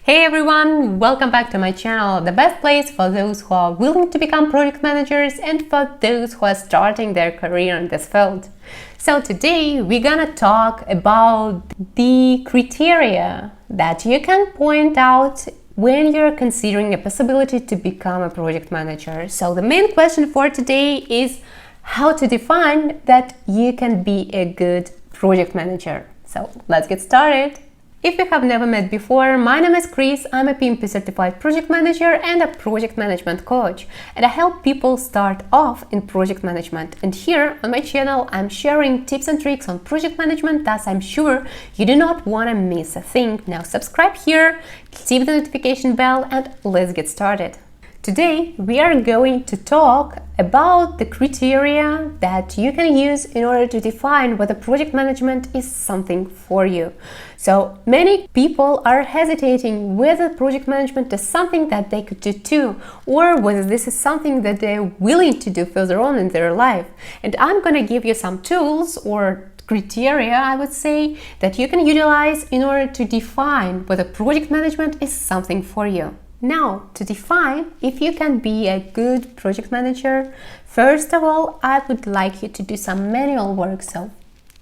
Hey everyone, welcome back to my channel, the best place for those who are willing to become project managers and for those who are starting their career in this field. So today we're gonna talk about the criteria that you can point out when you're considering a possibility to become a project manager. So the main question for today is how to define that you can be a good project manager. So let's get started. If you have never met before, my name is Chris. I'm a PMP certified project manager and a project management coach, and I help people start off in project management. And here on my channel, I'm sharing tips and tricks on project management, thus I'm sure you do not want to miss a thing. Now subscribe here, click the notification bell, and let's get started. Today, we are going to talk about the criteria that you can use in order to define whether project management is something for you. So many people are hesitating whether project management is something that they could do too, or whether this is something that they're willing to do further on in their life. And I'm going to give you some tools or criteria, I would say, that you can utilize in order to define whether project management is something for you. Now, to define if you can be a good project manager, first of all, I would like you to do some manual work. So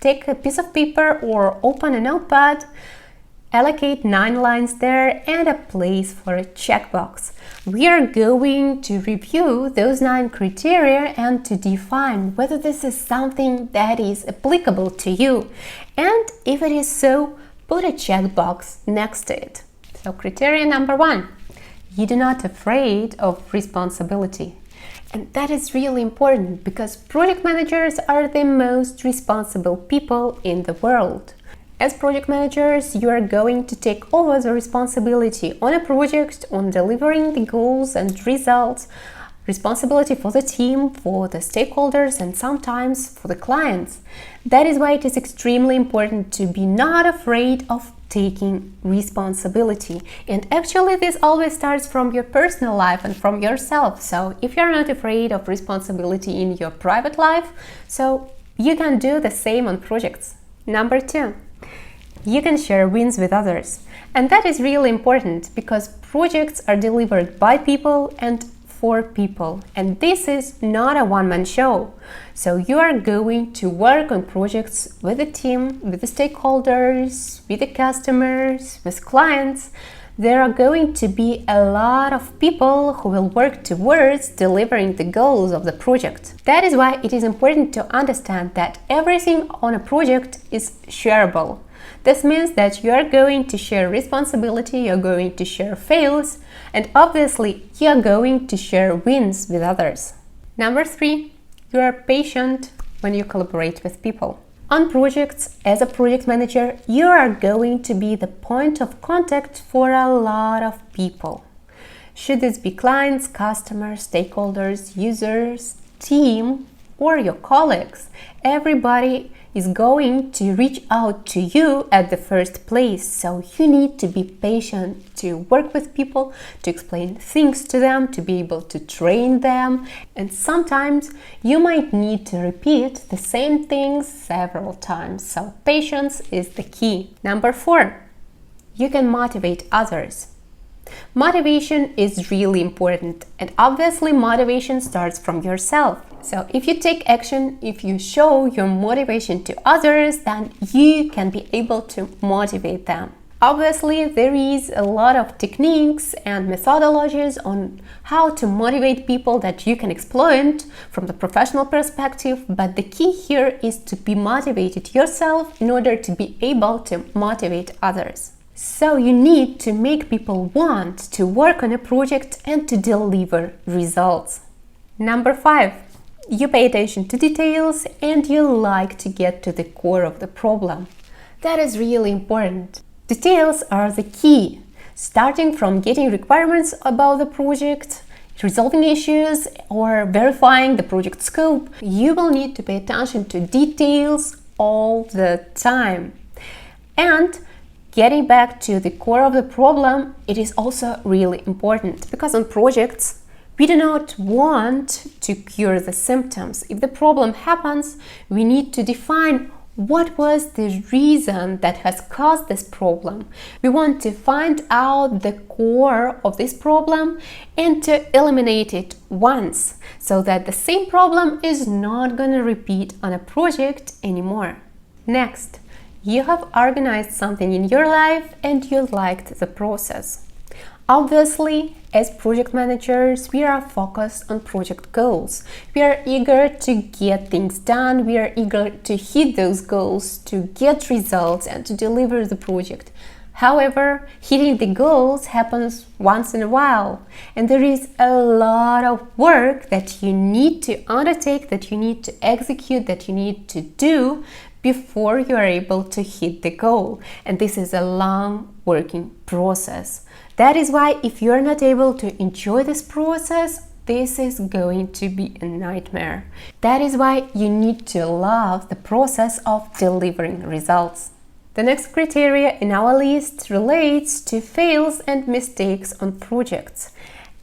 take a piece of paper or open a notepad, allocate 9 lines there and a place for a checkbox. We are going to review those 9 criteria and to define whether this is something that is applicable to you. And if it is so, put a checkbox next to it. So criteria number 1. You're not afraid of responsibility. And that is really important because project managers are the most responsible people in the world. As project managers, you are going to take over the responsibility on a project, on delivering the goals and results, responsibility for the team, for the stakeholders, and sometimes for the clients. That is why it is extremely important to be not afraid of taking responsibility. And actually this always starts from your personal life and from yourself. So if you're not afraid of responsibility in your private life, so you can do the same on projects. Number 2, you can share wins with others. And that is really important because projects are delivered by people and for people, and this is not a one-man show. So you are going to work on projects with the team, with the stakeholders, with the customers, with clients. There are going to be a lot of people who will work towards delivering the goals of the project. That is why it is important to understand that everything on a project is shareable. This means that you are going to share responsibility, you're going to share fails, and obviously you are going to share wins with others. Number 3, you are patient when you collaborate with people. On projects, as a project manager, you are going to be the point of contact for a lot of people. Should this be clients, customers, stakeholders, users, team, or your colleagues, everybody is going to reach out to you at the first place. So you need to be patient to work with people, to explain things to them, to be able to train them. And sometimes you might need to repeat the same things several times. So patience is the key. Number 4, you can motivate others. Motivation is really important, and obviously motivation starts from yourself. So if you take action, if you show your motivation to others, then you can be able to motivate them. Obviously, there is a lot of techniques and methodologies on how to motivate people that you can exploit from the professional perspective, but the key here is to be motivated yourself in order to be able to motivate others. So you need to make people want to work on a project and to deliver results. Number 5, you pay attention to details and you like to get to the core of the problem. That is really important. Details are the key, starting from getting requirements about the project, resolving issues, or verifying the project scope. You will need to pay attention to details all the time. And getting back to the core of the problem, it is also really important because on projects, we do not want to cure the symptoms. If the problem happens, we need to define what was the reason that has caused this problem. We want to find out the core of this problem and to eliminate it once, so that the same problem is not going to repeat on a project anymore. Next, you have organized something in your life and you liked the process. Obviously, as project managers, we are focused on project goals. We are eager to get things done. We are eager to hit those goals, to get results and to deliver the project. However, hitting the goals happens once in a while, and there is a lot of work that you need to undertake, that you need to execute, that you need to do before you are able to hit the goal. And this is a long working process. That is why if you're not able to enjoy this process, this is going to be a nightmare. That is why you need to love the process of delivering results. The next criteria in our list relates to fails and mistakes on projects.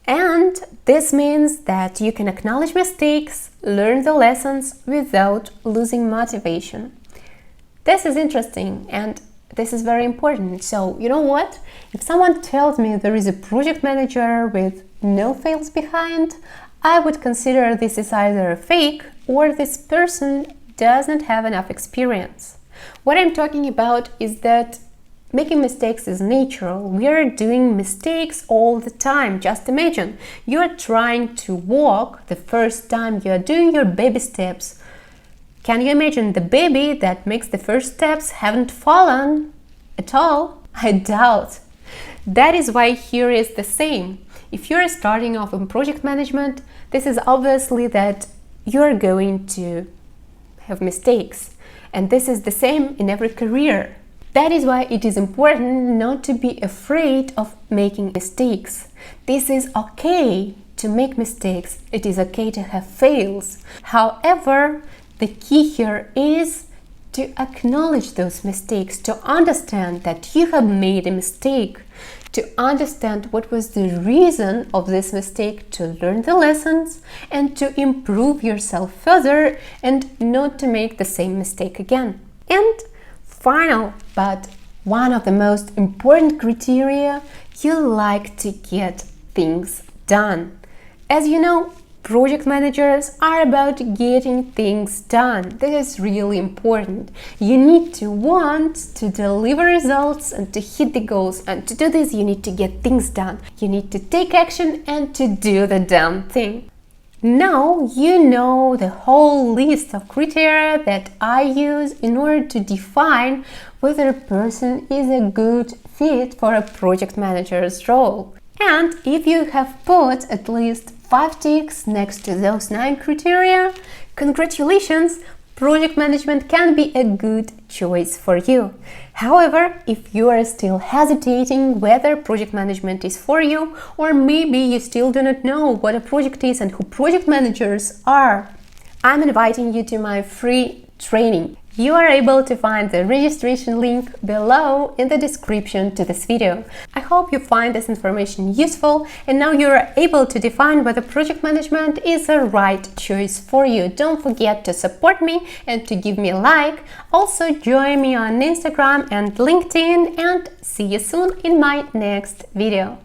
And this means that you can acknowledge mistakes, learn the lessons without losing motivation. This is interesting and this is very important. So, you know what? If someone tells me there is a project manager with no fails behind, I would consider this is either a fake or this person doesn't have enough experience. What I'm talking about is that making mistakes is natural. We are doing mistakes all the time. Just imagine, you're trying to walk the first time you're doing your baby steps. Can you imagine the baby that makes the first steps haven't fallen at all? I doubt. That is why here is the same. If you're starting off in project management, this is obviously that you're going to have mistakes. And this is the same in every career. That is why it is important not to be afraid of making mistakes. This is okay to make mistakes. It is okay to have fails. However, the key here is to acknowledge those mistakes, to understand that you have made a mistake, to understand what was the reason of this mistake, to learn the lessons and to improve yourself further and not to make the same mistake again. And final, but one of the most important criteria, you like to get things done. As you know, project managers are about getting things done. This is really important. You need to want to deliver results and to hit the goals. And to do this, you need to get things done. You need to take action and to do the damn thing. Now you know the whole list of criteria that I use in order to define whether a person is a good fit for a project manager's role. And if you have put at least 5 ticks next to those 9 criteria, congratulations! Project management can be a good choice for you. However, if you are still hesitating whether project management is for you, or maybe you still do not know what a project is and who project managers are, I'm inviting you to my free training. You are able to find the registration link below in the description to this video. I hope you find this information useful and now you are able to define whether project management is the right choice for you. Don't forget to support me and to give me a like. Also join me on Instagram and LinkedIn and see you soon in my next video.